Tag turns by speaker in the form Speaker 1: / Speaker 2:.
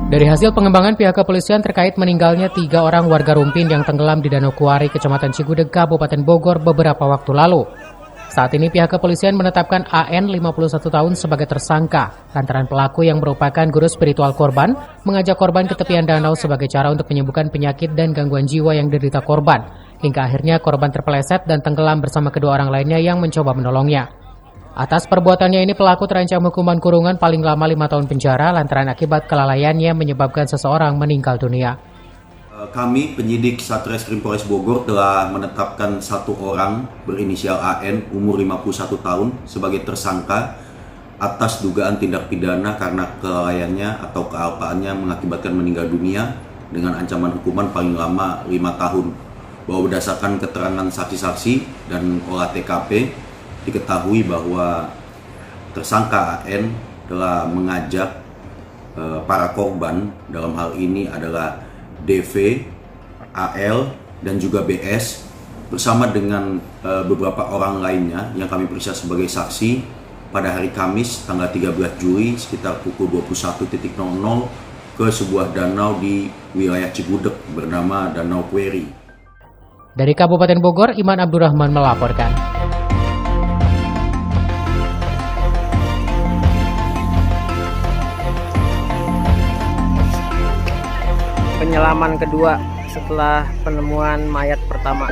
Speaker 1: Dari hasil pengembangan pihak kepolisian terkait meninggalnya 3 orang warga Rumpin yang tenggelam di Danau Kuari, Kecamatan Cigudeg, Kabupaten Bogor beberapa waktu lalu. Saat ini pihak kepolisian menetapkan AN 51 tahun sebagai tersangka lantaran pelaku yang merupakan guru spiritual korban mengajak korban ke tepian danau sebagai cara untuk menyembuhkan penyakit dan gangguan jiwa yang diderita korban. Hingga akhirnya korban terpeleset dan tenggelam bersama kedua orang lainnya yang mencoba menolongnya. Atas perbuatannya ini pelaku terancam hukuman kurungan paling lama 5 tahun penjara lantaran akibat kelalaiannya menyebabkan seseorang meninggal dunia.
Speaker 2: Kami penyidik Satreskrim Polres Bogor telah menetapkan satu orang berinisial AN umur 51 tahun sebagai tersangka atas dugaan tindak pidana karena kelalaiannya atau kealpaannya mengakibatkan meninggal dunia dengan ancaman hukuman paling lama 5 tahun. Bahwa berdasarkan keterangan saksi-saksi dan olah TKP diketahui bahwa tersangka AN telah mengajak para korban, dalam hal ini adalah DV, AL, dan juga BS bersama dengan beberapa orang lainnya yang kami periksa sebagai saksi pada hari Kamis tanggal 13 Juli sekitar pukul 21.00 ke sebuah danau di wilayah Cigudeg bernama Danau Kuari.
Speaker 1: Dari Kabupaten Bogor, Iman Abdurrahman melaporkan.
Speaker 3: Penyelaman kedua setelah penemuan mayat pertama.